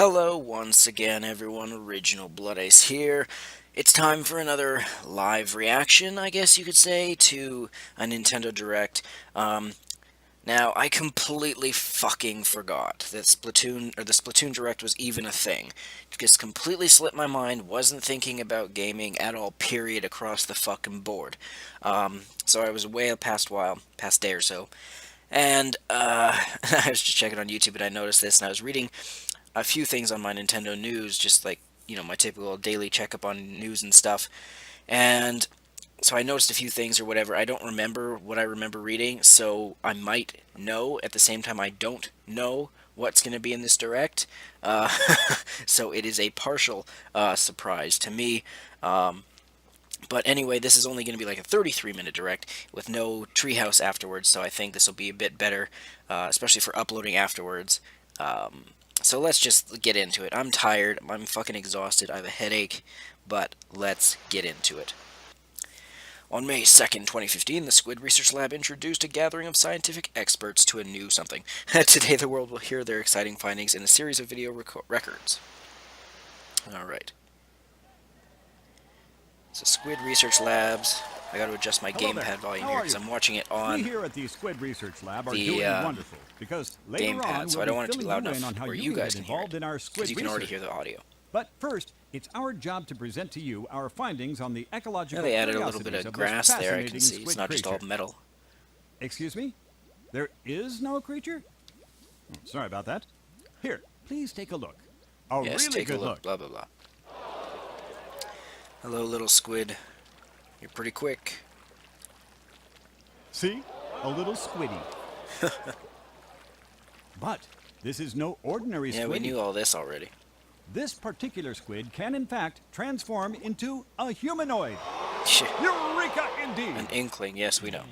Hello once again, everyone. Original Blood Ice here. It's time for another live reaction, I guess you could say, to a Nintendo Direct. Now, I completely fucking forgot that the Splatoon Direct was even a thing. It just completely slipped my mind, wasn't thinking about gaming at all, period, across the fucking board. So I was way past day or so. And, I was just checking on YouTube and I noticed this, and I was reading a few things on my Nintendo news, just like, my typical daily checkup on news and stuff. And so I noticed a few things or whatever. I don't remember what I remember reading, so I might know. At the same time, I don't know what's going to be in this direct. Uh, so it is a partial surprise to me. But anyway, this is only going to be like a 33-minute direct with no treehouse afterwards, so I think this will be a bit better, especially for uploading afterwards. So let's just get into it. I'm tired, I'm fucking exhausted, I have a headache, but let's get into it. On May 2nd, 2015, the Squid Research Lab introduced a gathering of scientific experts to a new something. Today the world will hear their exciting findings in a series of video records. Alright. So Squid Research Labs. I got to adjust my gamepad volume here because I'm watching it on We here at the Squid Research Lab are the doing wonderful because later on gamepad, so we'll I don't be want it to be filling loud you in on enough how where you you can guys get can hear involved it, in our Squid because you can already research. hear the audio. But first, it's our job to present to you our findings on the ecological Now they added a little bit curiosities of of this grass there, I fascinating can see. It's squid not just all creature. metal. Excuse me? There is no creature? Oh, sorry about that. Here, please take a look. A Yes, really take a good look. Blah, blah, blah. Hello, little squid. You're pretty quick. See? A little squiddy. But this is no ordinary Yeah, squid. we knew all this already. This particular squid can, in fact, transform into a humanoid. Shit. Eureka, indeed! An inkling, yes, we know.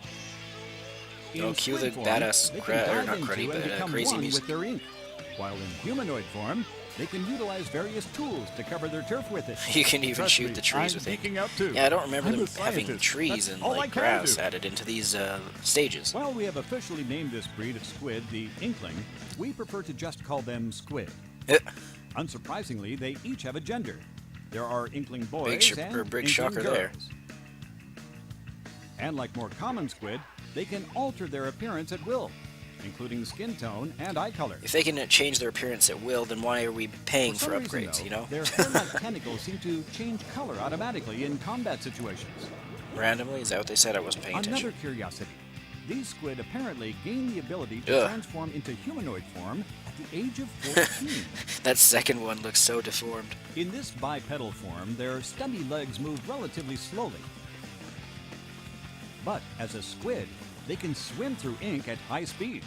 In Oh, cue the squid form, badass they can dive not into cruddy, and but become crazy one music. with their ink. While in humanoid form, they can utilize various tools to cover their turf with it. You can even Trust shoot me, the trees I'm with ink. geeking out too. Yeah, I don't remember I'm a them having scientist. trees That's and all I like can grass do. added into these stages. While we have officially named this breed of squid the inkling, we prefer to just call them squid. Unsurprisingly, they each have a gender. There are inkling boys and big inkling shocker girls. there. And like more common squid, they can alter their appearance at will, including skin tone and eye color. If they can change their appearance at will, then why are we paying for some reason, upgrades, though, you know? Their hair-like tentacles seem to change color automatically in combat situations. Randomly? Is that what they said? I wasn't paying Another attention. curiosity. These squid apparently gain the ability to transform into humanoid form at the age of 14. That second one looks so deformed. In this bipedal form, their stubby legs move relatively slowly. But as a squid, they can swim through ink at high speeds.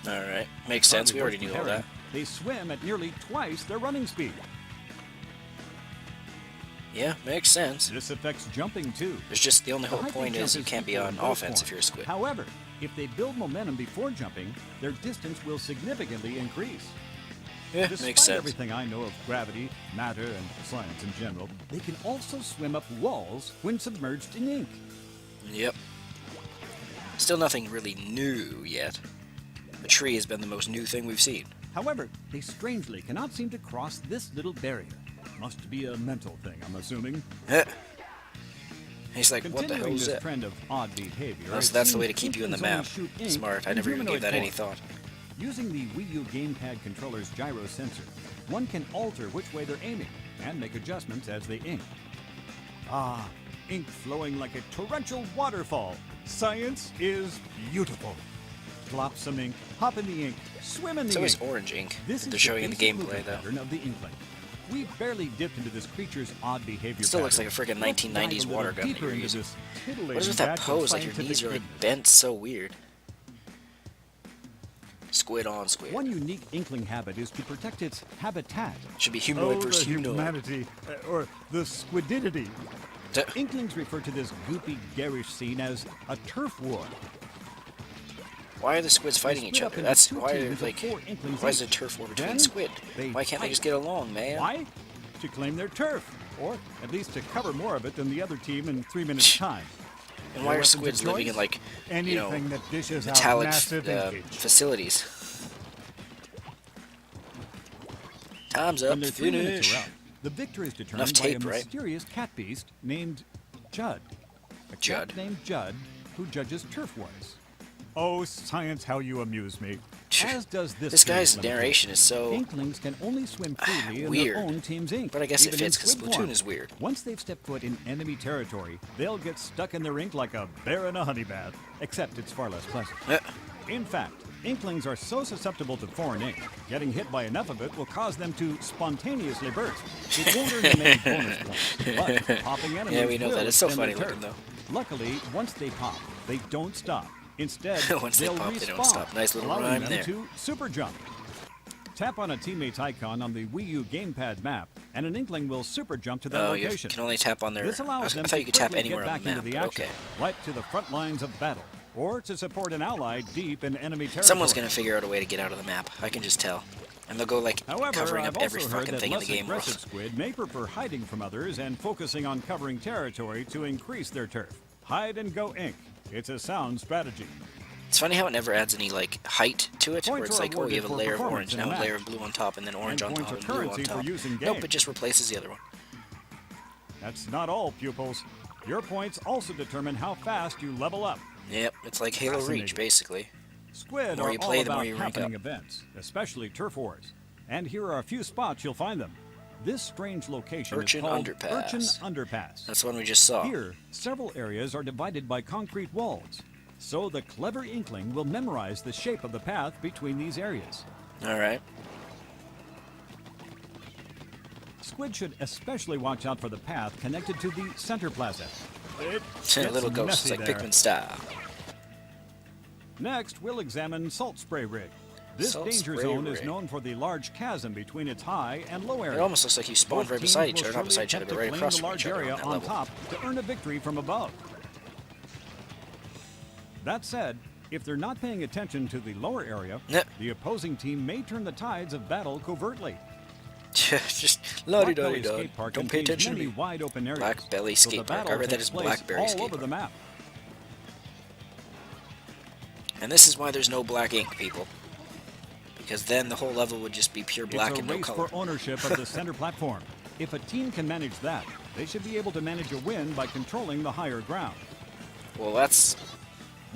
Alright, makes sense. We already knew all that. They swim at nearly twice their running speed. Yeah, makes sense. This affects jumping too. There's just the only The whole height they point jump is you can't be equal on in both offense if forms. you're a squid. However, if they build momentum before jumping, their distance will significantly increase. Yeah, Despite makes sense. everything I know of gravity, matter, and science in general, they can also swim up walls when submerged in ink. Yep. Still nothing really new yet. The tree has been the most new thing we've seen. However, they strangely cannot seem to cross this little barrier. Must be a mental thing, I'm assuming. He's like, what the hell Continuing is this that? trend of odd behavior. Oh, it so that's the way to seems keep you in the inklings only map. shoot ink Smart. I in never even gave humanoid that any form. thought. Using the Wii U gamepad controller's gyro sensor, one can alter which way they're aiming and make adjustments as they ink. Ah, ink flowing like a torrential waterfall. Science is beautiful. Drop some ink, hop in the ink, swim in the It's ink. always orange ink. This They're is showing in the basic gameplay, movement though. pattern of the inkling. We barely dipped into this creature's odd behavior. It still looks pattern. like a friggin' Let's 1990s dive a little water gun that deeper you're into using. this titillating What is with that batch of pose? Like your scientific knees are like goodness. bent so weird. Squid on squid. One unique inkling habit is to protect its habitat. Should be humanoid versus humanoid. humanity, or the squididity. Duh. Inklings refer to this goopy, garish scene as a turf war. Why are the squids fighting each split up other? into That's two why teams of like 4 inklings why is it each. a turf war between Then squid? they Why can't they fight. just get along, man? Why? To claim their turf, or at least to cover more of it than the other team in 3 minutes' time. And why are weapons of squids living in choice? like Anything that dishes out metallic massive inkage. facilities? Time's When up. their 3 minutes are Finish. up, the victor is Enough determined by a tape, right? mysterious cat beast named Judd. A cat Judd. named Judd who judges turf wars. Oh, science, how you amuse me. As does this This guy's series narration is so Inklings can only swim freely in weird. their own team's ink. But I guess it even in fits because squid Splatoon form. is weird. Once they've stepped foot in enemy territory, they'll get stuck in their ink like a bear in a honey bath. Except it's far less pleasant. In fact, Inklings are so susceptible to foreign ink, getting hit by enough of it will cause them to spontaneously burst. It won't earn them any bonus points, but popping enemies Yeah, we know will that. It's so extend funny their looking, turf. though. Luckily, once they pop, they don't stop. Instead, Once they they'll pop, respawn, they don't stop. Nice little allowing rhyme them there. to super jump. Tap on a teammate's icon on the Wii U gamepad map, and an Inkling will super jump to that Oh, you location. can only tap on their... This allows I them thought to you could tap quickly anywhere get on back the map. into the But action, okay. right to the front lines of battle, or to support an ally deep in enemy territory. Someone's going to figure out a way to get out of the map. I can just tell. And they'll go, like, However, covering I've up every also heard fucking that thing in the less game world. aggressive squid may prefer hiding from others and focusing on covering territory to increase their turf. Hide and go ink. It's a sound strategy. It's funny how it never adds any, like, height to it, where Points it's are like, oh, you have a awarded for layer of performance orange, in a now a layer match. of blue on top, and then orange And on points top, are and blue on currency for top. use in Nope, game. it just replaces the other one. That's not all, pupils. Your points also determine how fast you level up. Yep, it's like Halo Reach, Fascinating. basically. Squid The more are you all play, the about more you rank happening up. events, especially turf wars. And here are a few spots you'll find them. This strange location Urchin is called Underpass. Urchin Underpass. That's the one we just saw. Here, several areas are divided by concrete walls. So the clever Inkling will memorize the shape of the path between these areas. Alright. Squid should especially watch out for the path connected to the center plaza. It Little gets ghosts, messy like there. Pikmin style. Next, we'll examine Salt Spray Rig. This Salt danger Spray zone is Rig. known for the large chasm between its high and low area. It almost looks like you spawn Both right teams beside each will other, not beside each other, surely but right attempt to across claim the from large each other area on that on level. top to earn a victory from above. That said, if they're not paying attention to the lower area, Yep. the opposing team may turn the tides of battle covertly. Just Black Belly la-di-da-di-da. Skate Park Don't pay contains attention to many me. wide open areas. Black Belly so the Skate Park. I battle read that takes as place Blackberry all Skate over the Park. map. And this is why there's no black ink, people. Because then the whole level would just be pure black It's a and no race color. for ownership of the center platform. If a team can manage that, they should be able to manage a win by controlling the higher ground. Well, that's...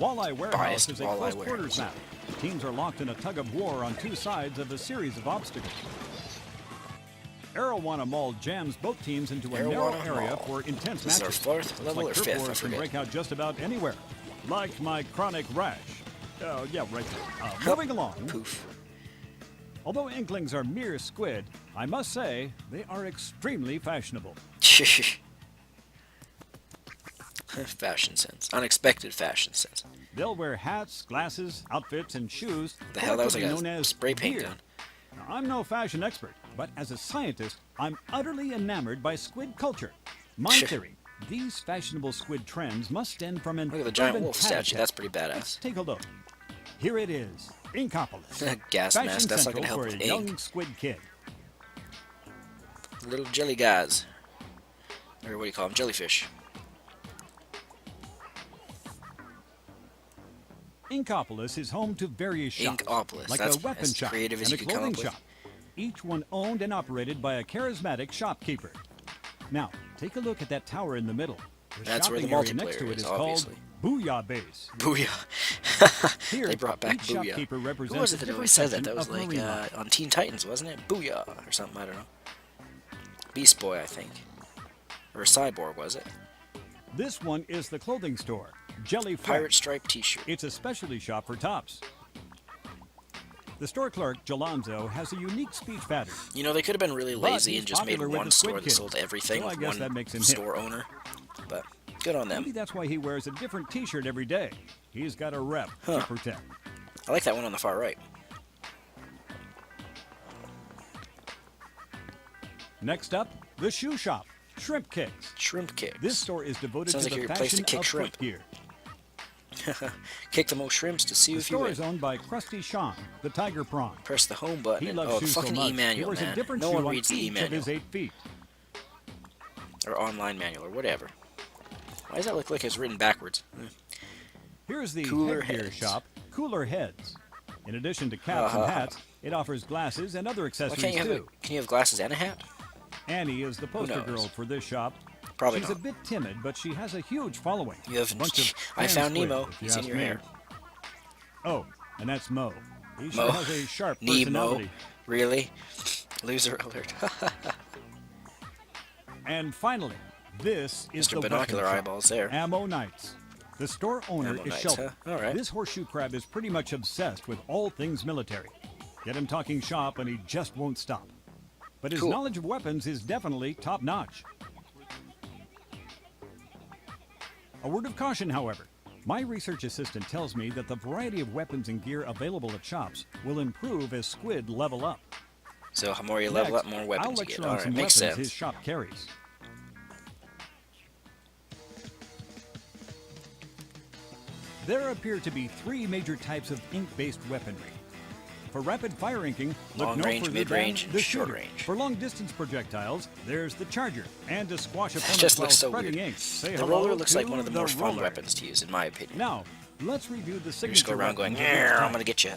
Walleye Warehouse Biased is a Walleye close quarters Warehouse. map. Teams are locked in a tug of war on two sides of a series of obstacles. Arowana Mall jams both teams into a narrow Arowana area Mall. for intense This is our matches. fourth Looks level like or turf fifth, I wars can forget. break out just about anywhere. Like my chronic rash. Oh, yeah, right there. Moving along. Poof. Although Inklings are mere squid, I must say they are extremely fashionable. Fashion sense. Unexpected fashion sense. They'll wear hats, glasses, outfits, and shoes. The hell, that was like collectively a known as spray paint gear. gun. Now, I'm no fashion expert, but as a scientist, I'm utterly enamored by squid culture. My theory, these fashionable squid trends must stem from an Look at the giant urban wolf statue. habitat. That's pretty Let's badass. take a look. Here it is, Inkopolis. Gas Fashion mask. That's not central going to help for with a young ink. squid kid. Little jelly guys. Or what do you call them? Jellyfish. Inkopolis is home to various shops, Inkopolis. like That's a weapon as shop creative as and you a could come clothing up with. shop, each one owned and operated by a charismatic shopkeeper. Now, take a look at that tower in the middle. The That's where the shopping area next to multiplayer it is, called obviously. Booyah Base. Booyah. Here, They brought back each Booyah. shopkeeper Who represents was a it that different always said that? section That was of like marine life. on Teen Titans, wasn't it? Booyah or something. I don't know. Beast Boy, I think. Or Cyborg, was it? This one is the clothing store, Jelly Fresh. Pirate Stripe T-shirt. It's a specialty shop for tops. The store clerk, Jalonzo, has a unique speech pattern. You know, they could have been really But lazy he's and just made popular with one the Squid store that Kids, sold everything so I with guess one that makes him hip. store owner. But good on them. Maybe that's why he wears a different t-shirt every day. He's got a rep to protect. I like that one on the far right. Next up, the shoe shop, Shrimp Kicks. Shrimp Kicks. This store is devoted Sounds to like the your place to fashion kick of shrimp. footgear. Kick the most shrimps to see The if you store win. is owned by Krusty Sean, the tiger prawn. Press the home button. He And, loves oh, the shoes so fucking much, he e-manual, wears a man. different No shoe one on reads the each of e-manual. his 8 feet. Or online manual, or whatever. Why does that look like it's written backwards? Here's the Cooler headgear Heads. shop, Cooler Heads. In addition to caps and hats, It offers glasses and other Why accessories can't you have too. can you have glasses and a hat? Annie is the poster knows? girl for this shop. Probably She's not. a bit timid, but she has a huge following. You have. A bunch of I fan found squid, Nemo. if you He's in ask your me. hair. Oh, and that's Mo. He Mo. sure has a sharp Nemo. personality. Really? Loser alert. And finally, this is Mr. the Binocular weapon shop, Eyeballs there. Ammo Nights. The store owner Ammo is Nights, Shelton. huh? All right. This horseshoe crab is pretty much obsessed with all things military. Get him talking shop and he just won't stop. But his Cool. knowledge of weapons is definitely top-notch. A word of caution, however. My research assistant tells me that the variety of weapons and gear available at shops will improve as squid level up. So the more you level up, Next, more I'll weapons you lecture get. on All right, some makes weapons his sense. shop carries. There appear to be three major types of ink-based weaponry. For rapid-fire inking, look Long no range, further mid-range, than and the short shooter. range. For long-distance projectiles, there's the charger. And to squash opponents Just while looks so spreading weird. ink, say The hello roller looks like to one of the more fun roller. weapons to use, in my opinion. Now, let's review the You signature just go around going, weapons of each "Yeah, I'm type. gonna get you."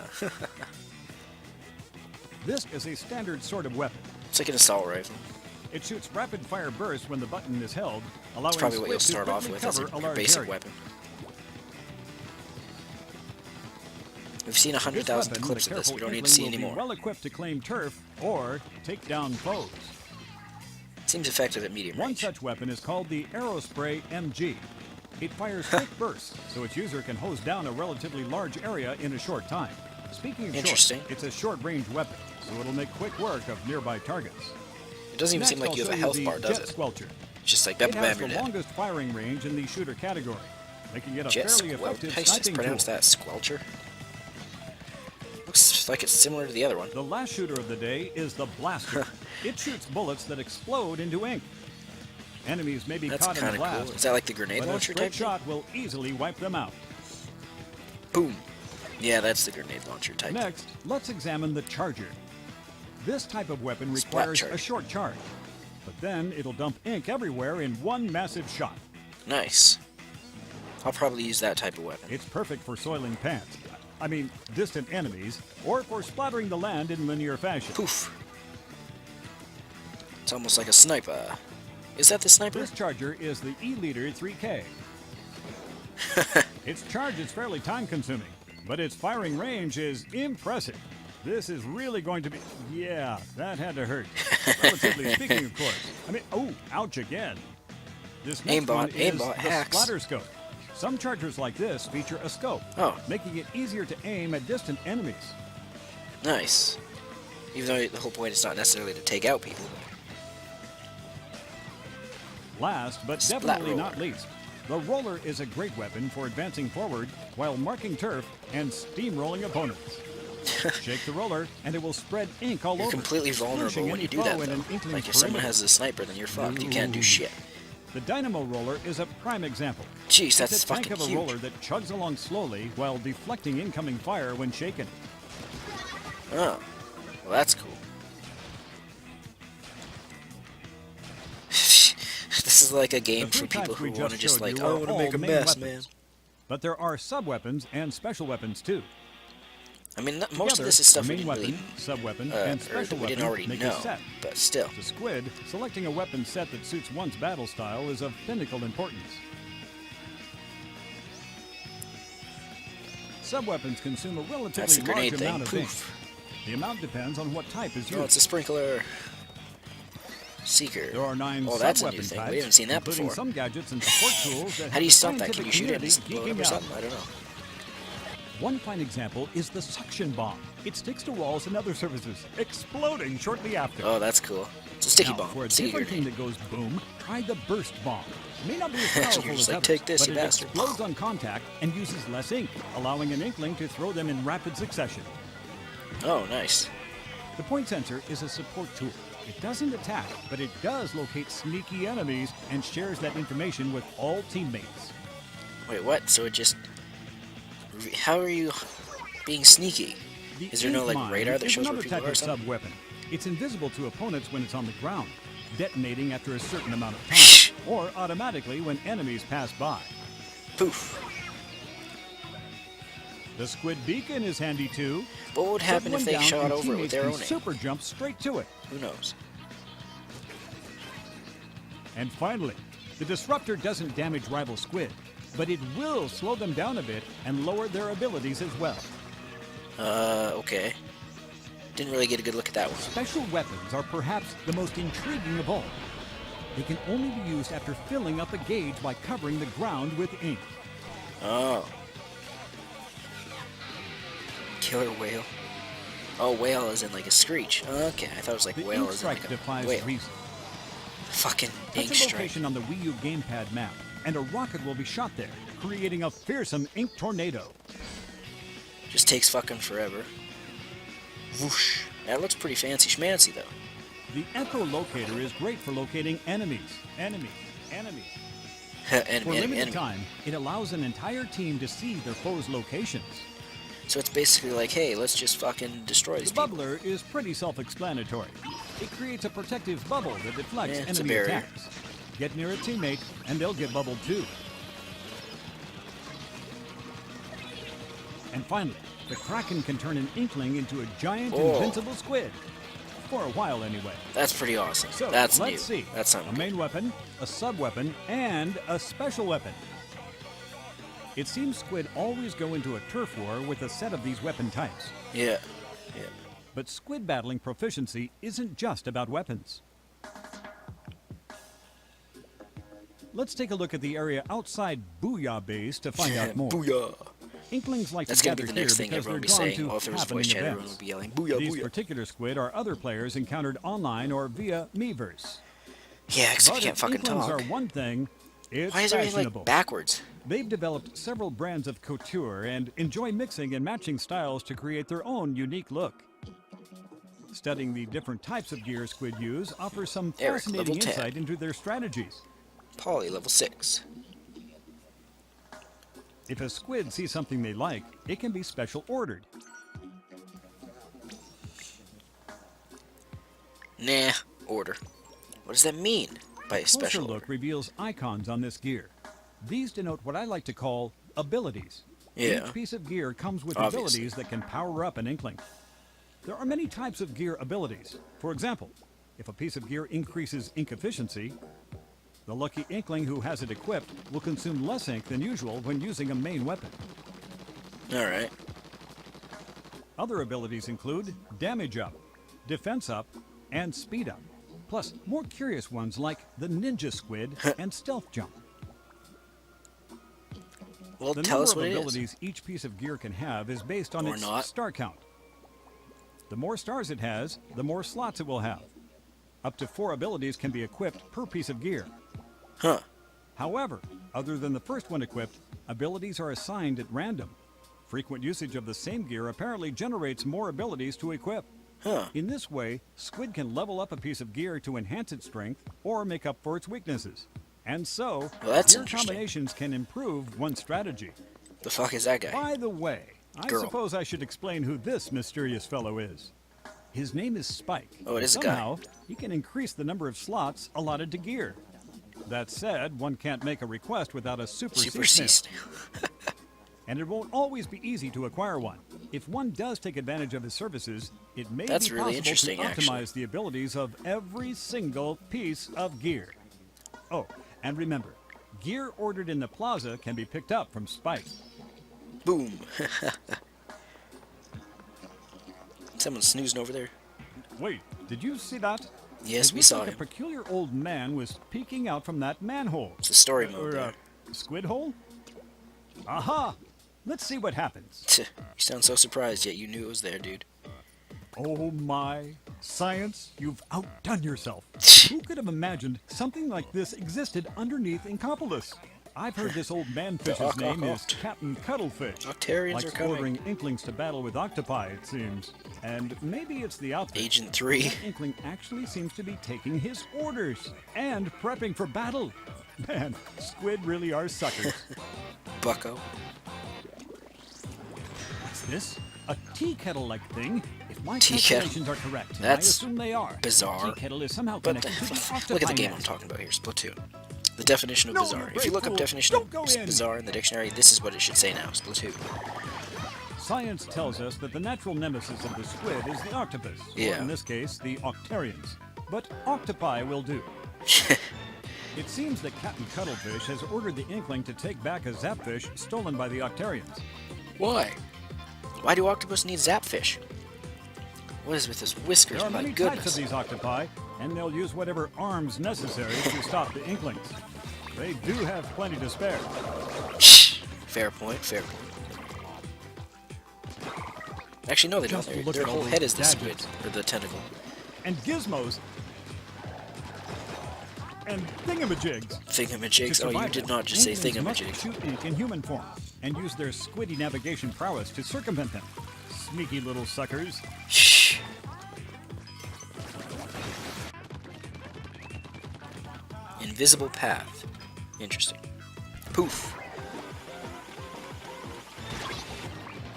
This is a standard sort of weapon. It's like an assault rifle. It shoots rapid-fire bursts when the button is held, allowing That's probably what Squid you'll to start off quickly with as cover a large basic area. weapon. We've seen This 100,000 weapon, clips the of this. We careful don't need to see inkling any will be more. well equipped to claim turf or take down foes. Seems effective at medium One range. such weapon is called the Aerospray MG. It fires quick bursts, so its user can hose down a relatively large area in a short time. Speaking of Interesting. short, it's a short-range weapon, so it'll make quick work of nearby targets. It doesn't even seem Next, like you I'll have a show health the bar, does Jet it? Squelcher. It's just like bam, It bam, has you're the dead. longest firing range in the shooter category, making it a Jet fairly Squelch. effective How do you sniping pronounce tool. that? Squelcher? Looks like it's similar to the other one. The last shooter of the day is the Blaster. It shoots bullets that explode into ink. Enemies may be That's caught in the kind of blast, cool. Is that like the grenade but a launcher straight type thing? shot will easily wipe them out. Boom. Yeah, that's the grenade launcher type. Next, let's examine the Charger. This type of weapon Splat requires charge. a short charge, but then it'll dump ink everywhere in one massive shot. Nice. I'll probably use that type of weapon. It's perfect for soiling pants. I mean, distant enemies, or for splattering the land in linear fashion. Poof. It's almost like a sniper. Is that the sniper? This Charger is the E-Leader 3K. Its charge is fairly time-consuming, but its firing range is impressive. This is really going to be... Yeah, that had to hurt. Relatively speaking, of course. I mean, oh, ouch again. This next Aimbot, one is aimbot, the hacks. Splatter Scope. Some chargers like this feature a scope, Oh. making it easier to aim at distant enemies. Nice. Even though the whole point is not necessarily to take out people. Last, but Splat definitely roller. not least, the roller is a great weapon for advancing forward while marking turf and steamrolling opponents. Shake the roller, and it will spread ink all You're over, completely vulnerable pushing when any you do foe that, in an though. inkling Like, if someone perimeter. has a sniper, then you're fucked. You can't do shit. The Dynamo Roller is a prime example. Jeez, that's It's a tank fucking of a huge. roller that chugs along slowly while deflecting incoming fire when shaken. Oh. Well, that's cool. This is like a game The for three people types we who want to just just showed like, you I are want to all make a main mess, man. weapons. But there are sub-weapons and special weapons too. I mean, most Together, of this is stuff the we main didn't weapon, really, sub-weapon, or and that special we weapon didn't already make know, a set. but still. To Squid, selecting a weapon set that suits one's battle style is of pinnacle importance. Sub-weapons consume a That's relatively the grenade large thing. amount of ink. Poof. The amount depends on what type is Oh, used. it's a sprinkler. Seeker. There are 9 Oh, that's a new sub-weapon thing. types, We haven't seen that including before. some gadgets and support tools that How do you have stop the that? Can you shoot it and just blow it up geeking or out. something? I don't know. One fine example is the suction bomb. It sticks to walls and other surfaces, exploding shortly after. Oh, that's cool. It's a sticky Now, bomb. for a Sticky different thing grenade. that goes boom, try the burst bomb. It may not be as powerful You're as just like, others, "Take this, but you it bastard." explodes on contact and uses less ink, allowing an inkling to throw them in rapid succession. Oh, nice. The point sensor is a support tool. It doesn't attack, but it does locate sneaky enemies and shares that information with all teammates. Wait, what? So it just... How are you being sneaky? The Is there no, ink like, mine radar that is shows where another people type are or of something? sub-weapon. It's invisible to opponents when it's on the ground, detonating after a certain amount of time, or automatically when enemies pass by. Poof. The squid beacon is handy too. What would Set happen one if they down shot and over it with teammates their can own aim? super jump straight to it. Who knows? And finally, the disruptor doesn't damage rival squid, but it will slow them down a bit and lower their abilities as well. Okay. Didn't really get a good look at that one. Special weapons are perhaps the most intriguing of all. They can only be used after filling up a gauge by covering the ground with ink. Oh. Killer whale. Oh, whale is in like a screech. Okay, I thought it was like The whale ink is in strike like a defies whale. reason. Fucking ink Touch a strike. location on the Wii U gamepad map, and a rocket will be shot there, creating a fearsome ink tornado. Just takes fucking forever. Whoosh. That looks pretty fancy schmancy though. The echolocator is great for locating enemies. enemy, For enemy, limited enemy. time, it allows an entire team to see their foes' locations. So it's basically like, hey, let's just fucking destroy The these people. bubbler is pretty self-explanatory. It creates a protective bubble that deflects Yeah, it's a enemy barrier. attacks. Get near a teammate, and they'll get bubbled too. And finally, the Kraken can turn an inkling into a giant Oh. invincible squid. For a while, anyway. That's pretty awesome. So, That's let's new. see. That's something A main weapon, a sub-weapon, and a special weapon. It seems squid always go into a turf war with a set of these weapon types. good. Yeah. Yeah. But squid battling proficiency isn't just about weapons. Let's take a look at the area outside Booyah Base to find out more. Booyah. Inklings like That's to gonna gather be the here next thing because everyone they're will be drawn saying. to Well, if there was happening voice chat, everyone events. would be yelling, booyah, These booyah. particular squid are other players encountered online or via Miiverse. Yeah, except But you can't if fucking inklings talk. are one thing, it's Why is everything fashionable. like backwards? They've developed several brands of couture and enjoy mixing and matching styles to create their own unique look. Studying the different types of gear squid use offers some Eric, fascinating level 10. insight into their strategies. Poly level 6. If a squid sees something they like, it can be special ordered. Nah. Order. What does that mean by a Closer special look order? reveals icons on this gear. These denote what I like to call abilities. Yeah. Each piece of gear comes with Obviously. abilities that can power up an inkling. There are many types of gear abilities. For example, if a piece of gear increases ink efficiency, the lucky inkling who has it equipped will consume less ink than usual when using a main weapon. Alright. Other abilities include damage up, defense up, and speed up. Plus, more curious ones like the ninja squid and stealth jump. Well, The tell number us of what it is. abilities each piece of gear can have is based on Or its not. star count. The more stars it has, the more slots it will have. Up to 4 abilities can be equipped per piece of gear. Huh. However, other than the first one equipped, abilities are assigned at random. Frequent usage of the same gear apparently generates more abilities to equip. Huh. In this way, squid can level up a piece of gear to enhance its strength or make up for its weaknesses. And so, Well, that's gear interesting. combinations can improve one's strategy. The fuck is that guy? By the way, I Girl. suppose I should explain who this mysterious fellow is. His name is Spike. Oh, it is a guy. Somehow, he can increase the number of slots allotted to gear. That said, one can't make a request without a super Super sea C snail, and it won't always be easy to acquire one. If one does take advantage of his services, it may That's be really possible interesting, to optimize actually. the abilities of every single piece of gear. Oh, and remember, gear ordered in the plaza can be picked up from Spike. Boom. Someone's snoozing over there. Wait, did you see that? Yes, It we looks saw like him. A peculiar old man was peeking out from that manhole. It's a story mode Or there. squid hole? Aha! Let's see what happens. You sound so surprised, yet you knew it was there, dude. Oh my, science, you've outdone yourself. Who could have imagined something like this existed underneath Inkopolis? I've heard this old manfish's name is Captain Cuttlefish. Octarians Likes are coming. ordering inklings to battle with octopi, it seems. And maybe it's the outfit. Agent 3. That inkling actually seems to be taking his orders and prepping for battle. Man, squid really are suckers. Bucko. What's this? A tea kettle-like thing? If my Tea kettle. calculations are correct, and That's I assume they are. bizarre. Tea kettle is somehow But connected to the octopi look at the game I'm nest. talking about here, Splatoon. The definition of No, bizarre. you If you look brave up fool. definition Don't of go in. bizarre in the dictionary, this is what it should say now, Splatoon. Science tells us that the natural nemesis of the squid is the octopus, or Yeah. in this case, the octarians. But octopi will do. It seems that Captain Cuttlefish has ordered the Inkling to take back a zapfish stolen by the octarians. Why? Why do octopus need zapfish? What is with his whiskers? There are My many goodness. types of these octopi, and they'll use whatever arms necessary to stop the Inklings. They do have plenty to spare. Fair point, fair point. Actually, no, they don't. Just Their, look their at all whole those head is the gadgets. squid, or the tentacle. And gizmos. And thingamajigs. Thingamajigs? To Oh, you survive did them, not just say Inklings must thingamajigs. shoot ink in human form and use their squiddy navigation prowess to circumvent them. Sneaky little suckers. Shh. Invisible path. Interesting. Poof.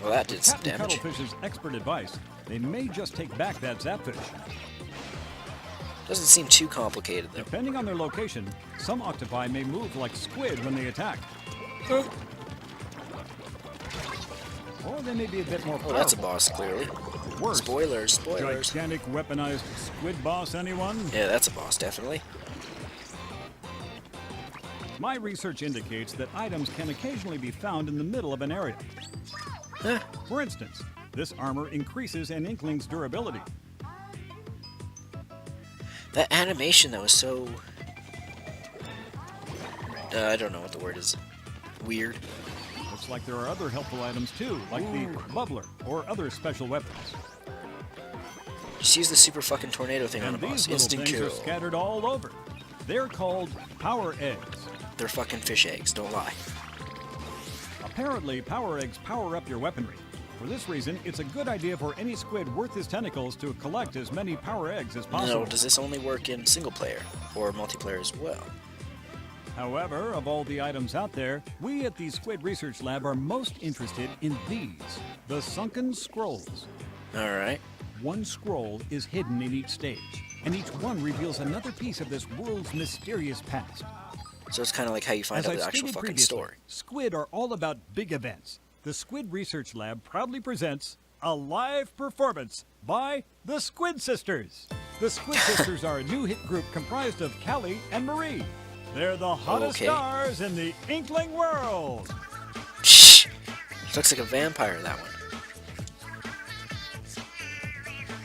Well, that did some Captain damage. Cuttlefish's expert advice, they may just take back that zapfish. Doesn't seem too complicated, though. Depending on their location, some octopi may move like squid when they attack. Or they may be a bit more Oh, powerful. that's a boss, clearly. Worse. Spoilers, spoilers. Gigantic weaponized squid boss, anyone? Yeah, that's a boss, definitely. My research indicates that items can occasionally be found in the middle of an area. Huh. For instance, this armor increases an Inkling's durability. That animation, that was so... I don't know what the word is. Weird. Looks like there are other helpful items too, like the bubbler or other special weapons. Just use the super fucking tornado thing on And a boss. these little Instant things kill. are scattered all over. They're called power eggs. They're fucking fish eggs, don't lie. Apparently, power eggs power up your weaponry. For this reason, it's a good idea for any squid worth his tentacles to collect as many power eggs as possible. No, does this only work in single player or multiplayer as well? However, of all the items out there, we at the Squid Research Lab are most interested in these, the sunken scrolls. Alright. One scroll is hidden in each stage, and each one reveals another piece of this world's mysterious past. So it's kind of like how you find As out I've the actual stated fucking previously, story. Squid are all about big events. The Squid Research Lab proudly presents a live performance by the Squid Sisters. The Squid Sisters are a new hit group comprised of Callie and Marie. They're the hottest Okay. stars in the Inkling world. Shh! Looks like a vampire, that one.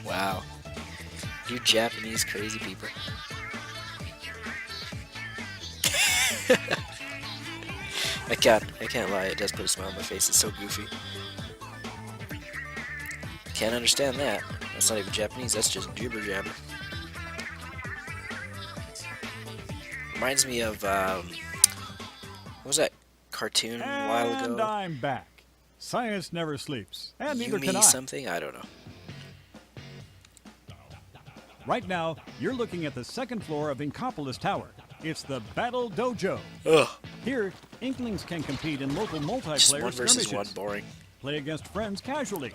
Wow. You Japanese crazy people. I can't lie, it does put a smile on my face, it's so goofy. Can't understand that. That's not even Japanese, that's just jibber jabber. Reminds me of, what was that cartoon a while And ago? I'm back. Science never sleeps, and neither Yumi can I. something? I don't know. Right now, you're looking at the second floor of Inkopolis Tower. It's the Battle Dojo. Ugh. Here, Inklings can compete in local Just multiplayer one versus skirmishes, one, boring. play against friends casually,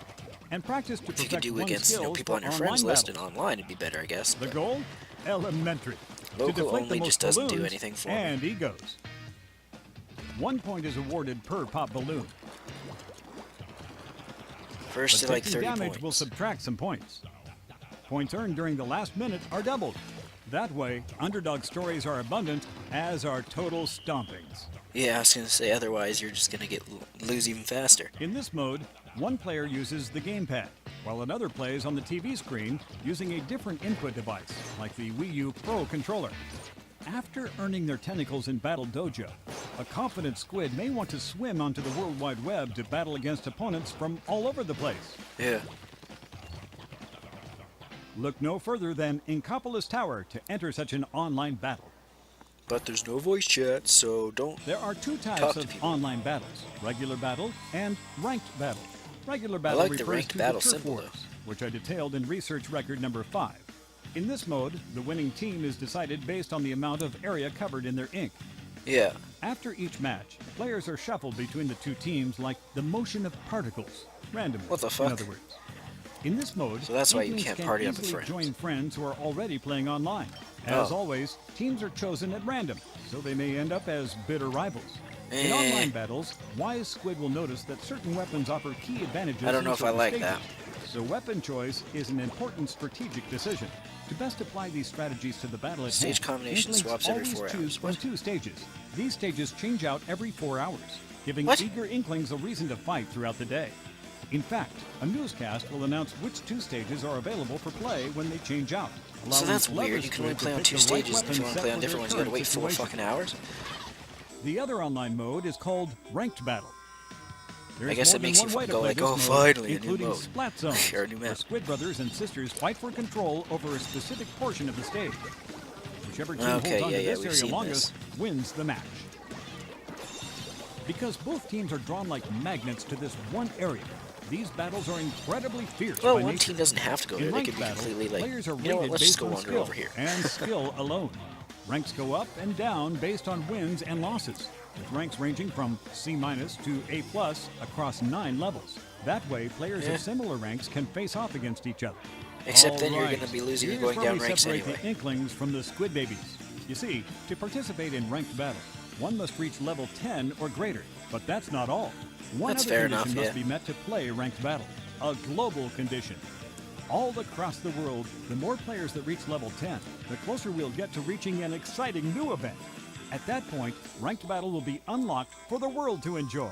and practice to If you could perfect do one's against, skills people for on your online friends list and battles. online, it'd be better, I guess. The but goal? Elementary. To Local deflate the only most just doesn't do balloons anything for me. and egos. 1 point is awarded per pop balloon. First But to like taking 30 damage points. will subtract some points. Points earned during the last minute are doubled. That way, underdog stories are abundant, as are total stompings. Yeah, I was gonna say, otherwise you're just gonna lose even faster. In this mode, one player uses the gamepad, while another plays on the TV screen using a different input device, like the Wii U Pro controller. After earning their tentacles in Battle Dojo, a confident squid may want to swim onto the World Wide Web to battle against opponents from all over the place. Yeah. Look no further than Inkopolis Tower to enter such an online battle. But there's no voice chat, so don't... There are 2 Talk types to of people. online battles, regular battle and ranked battle. Regular battle like the refers ranked to battle the turf symbol, wars, though. which I detailed in research record number 5. In this mode, the winning team is decided based on the amount of area covered in their ink. Yeah. After each match, players are shuffled between the 2 teams like the motion of particles, randomly. What the fuck? In other words. In this mode, So that's why you Inklings can't can party up with easily friends. join friends who are already playing online. As Oh. always, teams are chosen at random, so they may end up as bitter rivals. In Eh, online battles, wise Squid will notice that certain weapons offer key advantages I don't in know if I certain like stages. that. So weapon choice is an important strategic decision. To best apply these strategies to the battle at Stage hand, combination Inklings swaps every always 4 choose hours. from What? 2 stages. These stages change out every 4 hours, giving What? eager Inklings a reason to fight throughout the day. In fact, a newscast will announce which 2 stages are available for play when they change out. So Allowing that's clever weird. You can only Squid to play on pick 2 the right stages, and if weapon you want to set play on for their different ones, you gotta current wait 4 situation. fucking hours? The other online mode is called Ranked Battle. There I is guess more it than makes you one way to go play like, this oh, mode, finally, a new including mode. Splat Zones, Or a new where map. Squid brothers and sisters fight for control over a specific portion of the stage. Whichever team Okay, holds onto yeah, this we've area seen longest wins the match. Because both teams are drawn like magnets to this one area, these battles are incredibly fierce Well, by one nature. team doesn't have to go there. In They ranked could be battle, completely like, players are you know what, rated let's just based go on wander skill over here. and skill alone. Ranks go up and down based on wins and losses, with ranks ranging from C- to A+ across 9 levels. That way, players Yeah. of similar ranks can face off against each other. Except then you're Alright, going to be losing and here's going where down we ranks separate anyway. the Inklings from the Squid Babies. You see, to participate in ranked battle, one must reach level 10 or greater. But that's not all. One That's other fair condition enough, must yeah. be met to play ranked battle. A global condition. All across the world, the more players that reach level 10, the closer we'll get to reaching an exciting new event. At that point, ranked battle will be unlocked for the world to enjoy.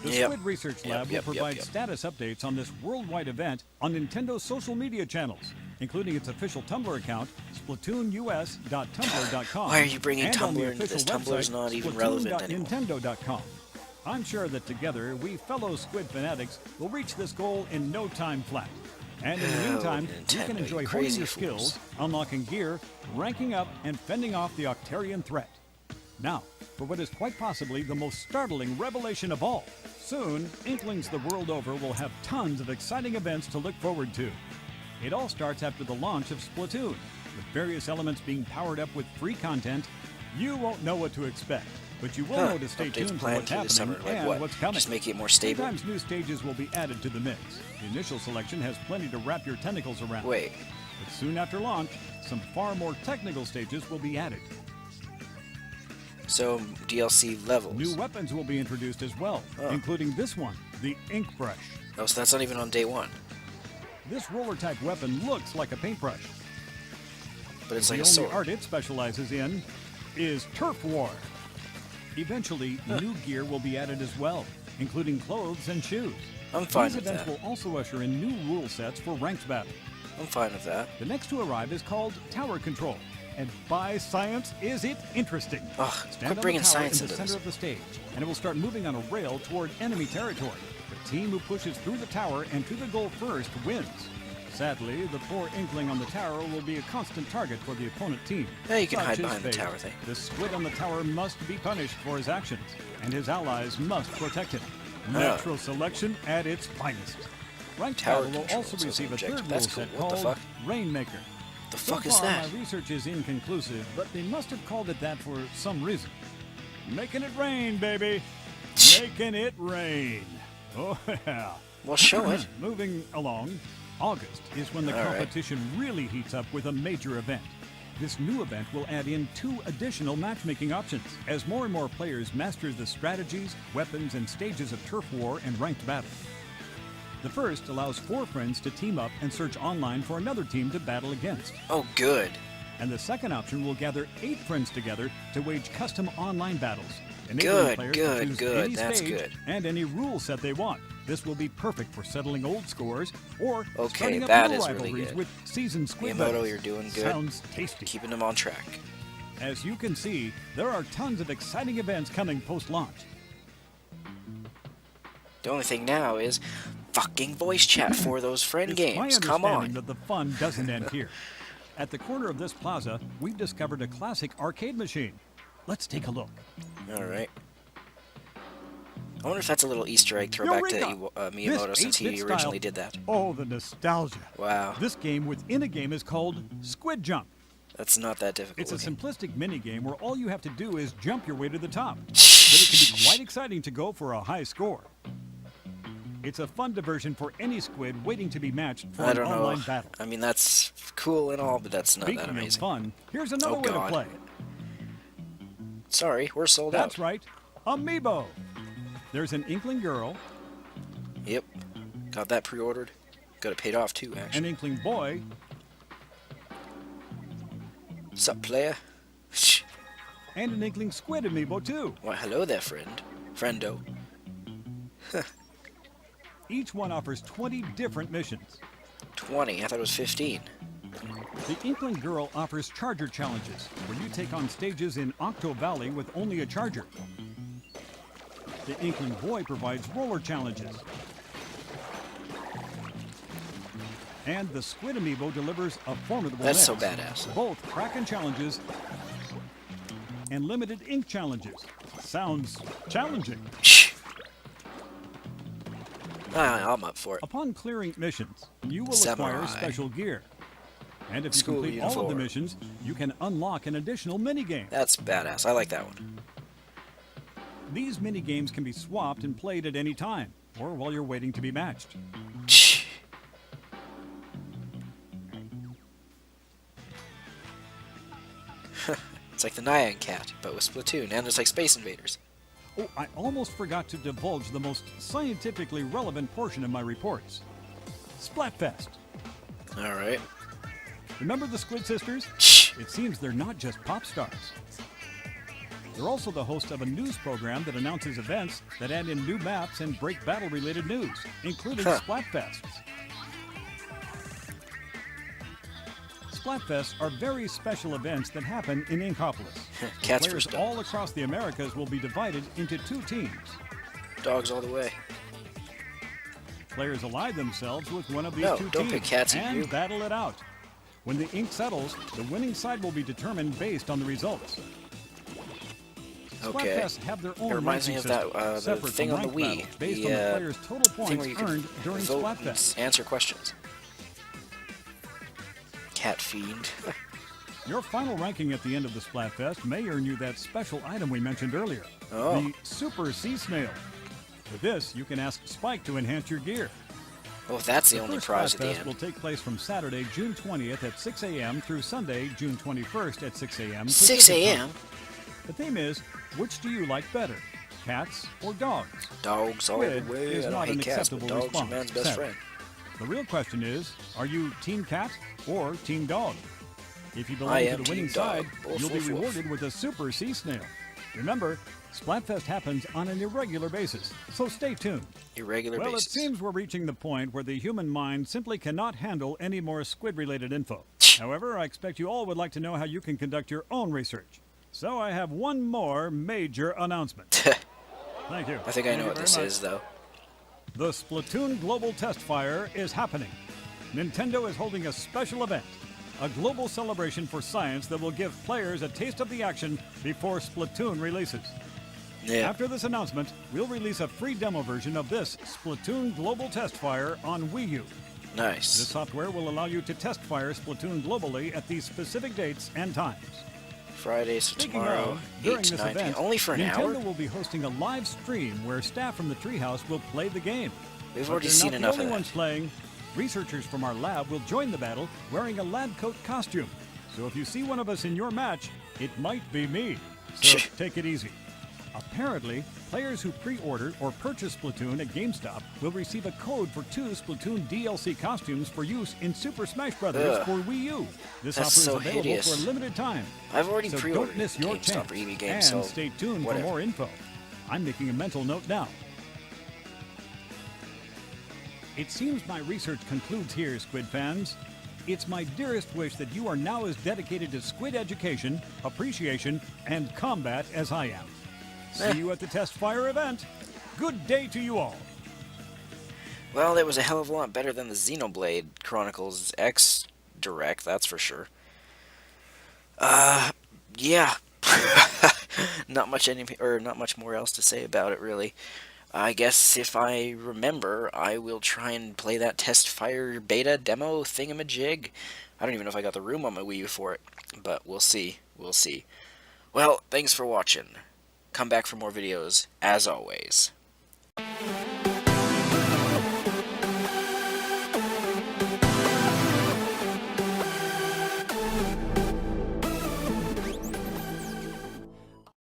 The Yep. Squid Research Lab will provide status updates on this worldwide event on Nintendo's social media channels, including its official Tumblr account, SplatoonUS.tumblr.com. Why are you bringing and on the Tumblr into official this? Tumblr's website, not even relevant anymore. Splatoon.nintendo.com. I'm sure that together, we fellow Squid fanatics will reach this goal in no time flat. And in the Oh, meantime, you Nintendo, can you enjoy honing crazy your fools. skills, unlocking gear, ranking up, and fending off the Octarian threat. Now, for what is quite possibly the most startling revelation of all. Soon, Inklings the world over will have tons of exciting events to look forward to. It all starts after the launch of Splatoon, with various elements being powered up with free content. You won't know what to expect, but you will know to stay Updates tuned to planned what's through the happening summer. Like and what? what's coming. Just make it more stable? Sometimes new stages will be added to the mix. The initial selection has plenty to wrap your tentacles around. Wait. But soon after launch, some far more technical stages will be added. So, DLC levels. New weapons will be introduced as well, Oh. including this one, the Ink Brush. Oh, so that's not even on day 1. This roller-type weapon looks like a paintbrush. But it's The like a only sword. art it specializes in is Turf War. Eventually, new gear will be added as well, including clothes and shoes. I'm fine These with events that. will also usher in new rule sets for ranked battle. I'm fine with that. The next to arrive is called Tower Control. And by science, is it interesting? Ugh, Stand quit on the bringing tower science in the into center this. of the stage, and it will start moving on a rail toward enemy territory. The team who pushes through the tower and to the goal first wins. Sadly, the poor Inkling on the tower will be a constant target for the opponent team. Yeah, you can Such hide is behind the fate. tower thing. The Squid on the tower must be punished for his actions, and his allies must protect him. Natural selection at its finest. Ranked Tower battle will control, also so it's receive a objective. third rule That's cool. set What the called fuck? Rainmaker. The So fuck is far, that? my research is inconclusive, but they must have called it that for some reason. Making it rain, baby. Making it rain. Oh, yeah. Well, show it. Moving along, August is when the All right. competition really heats up with a major event. This new event will add in 2 additional matchmaking options as more and more players master the strategies, weapons, and stages of turf war and ranked battle. The first allows 4 friends to team up and search online for another team to battle against. Oh, good. And the second option will gather 8 friends together to wage custom online battles, enabling Good, players good, to choose good. any That's stage good. and any rule set they want. This will be perfect for settling old scores or Okay, starting up that new is really rivalries good. with seasoned Squid Miyamoto, buddies. you're doing good. Sounds tasty. Keeping them on track. As you can see, there are tons of exciting events coming post-launch. The only thing now is fucking voice chat for those friend It's my games. Come understanding on. that the fun doesn't end here. At the corner of this plaza, we've discovered a classic arcade machine. Let's take a look. All right. I wonder if that's a little Easter egg throwback to Eureka! Miyamoto This since he 8-bit originally style- did that. Oh, the nostalgia. Wow. This game within a game is called Squid Jump. That's not that difficult. It's a looking. simplistic mini-game where all you have to do is jump your way to the top. But it can be quite exciting to go for a high score. It's a fun diversion for any squid waiting to be matched for I an don't know. online battle. I mean, that's cool and all, but that's not that Speaking of amazing. fun, here's another Oh, way God. to play. Sorry, we're sold That's out. right. Amiibo. There's an Inkling girl, Yep. Got that pre-ordered. Got it paid off too, an actually. Inkling boy, Sup, player? Shh. and an Inkling Squid Amiibo too. Why, hello there, friend. Friendo. Each one offers 20 different missions. 20. I thought it was 15. The Inkling Girl offers charger challenges, where you take on stages in Octo Valley with only a charger. The Inkling Boy provides roller challenges. And the Squid Amiibo delivers a formidable That's mix. so badass. Both Kraken challenges and limited ink challenges. Sounds challenging. Shh. I'm up for it. Upon clearing missions, you will Samurai. acquire special gear. And if you School complete all of the uniform. missions, you can unlock an additional minigame. That's badass. I like that one. These minigames can be swapped and played at any time, or while you're waiting to be matched. Shh. It's like the Nyan Cat, but with Splatoon, and it's like Space Invaders. Oh, I almost forgot to divulge the most scientifically relevant portion of my reports. Splatfest. Alright. Remember the Squid Sisters? Shh. It seems they're not just pop stars. They're also the host of a news program that announces events that add in new maps and break battle-related news, including Splatfests. Splatfests are very special events that happen in Inkopolis. Cats Players versus all dogs. across the Americas will be divided into 2 teams. Dogs all the way. Players ally themselves with one of these No, 2 don't teams pick cats and and you. battle it out. When the ink settles, the winning side will be determined based on the results. Okay. Splatfests have their own It reminds me ranking of that system, the separate thing from on the rank Wii. battles, based The on the player's total thing points where you can earned during vote Splatfest. and answer questions. Cat fiend. Your final ranking at the end of the Splatfest may earn you that special item we mentioned earlier, Oh. the Super Sea Snail. With this, you can ask Spike to enhance your gear. Oh, that's the The only first prize at the Splatfest will end. take place from Saturday, June 20th at 6 a.m. through Sunday, June 21st at 6 a.m. 6 Pacific time. a.m. The theme is, which do you like better, cats or dogs? Dogs all the Squid way. is I not don't an hate cats, but acceptable dogs are response. man's best Sadly. friend. The real question is, are you Team Cat or Team Dog? If you belong I to am the winning Team Dog. side, Woof, you'll be woof, woof. rewarded with a Super Sea Snail. Remember, Splatfest happens on an irregular basis, so stay tuned. Irregular Well, basis. it seems we're reaching the point where the human mind simply cannot handle any more squid-related info. However, I expect you all would like to know how you can conduct your own research. So I have one more major announcement. Thank you. I think I Thank know you what very this much. is, though. The Splatoon Global Test Fire is happening. Nintendo is holding a special event, a global celebration for science that will give players a taste of the action before Splatoon releases. Yeah. After this announcement, we'll release a free demo version of this Splatoon Global Test Fire on Wii U. This Nice. software will allow you to test fire Splatoon globally at these specific dates and times. Friday, so Speaking tomorrow, of, during 8 to this 9 event, p.m. Only for an Nintendo hour? will be hosting a live stream where staff from the Treehouse will play the game. We've But already they're seen not enough the of only that. ones playing. Researchers from our lab will join the battle wearing a lab coat costume. So if you see one of us in your match, it might be me. So take it easy. Apparently, players who pre-order or purchase Splatoon at GameStop will receive a code for 2 Splatoon DLC costumes for use in Super Smash Bros. Ugh. For Wii U. This That's offer is so available hideous. for a limited time. I've already So pre-ordered don't miss your GameStop chance. or EB Games, And so stay tuned whatever. for more info. I'm making a mental note now. It seems my research concludes here, Squid fans. It's my dearest wish that you are now as dedicated to Squid education, appreciation, and combat as I am. See you at the Test Fire event. Good day to you all. Well, it was a hell of a lot better than the Xenoblade Chronicles X Direct, that's for sure. Yeah. Not much more else to say about it, really. I guess if I remember, I will try and play that Test Fire beta demo thingamajig. I don't even know if I got the room on my Wii U for it, but we'll see. We'll see. Well, thanks for watching. Come back for more videos, as always.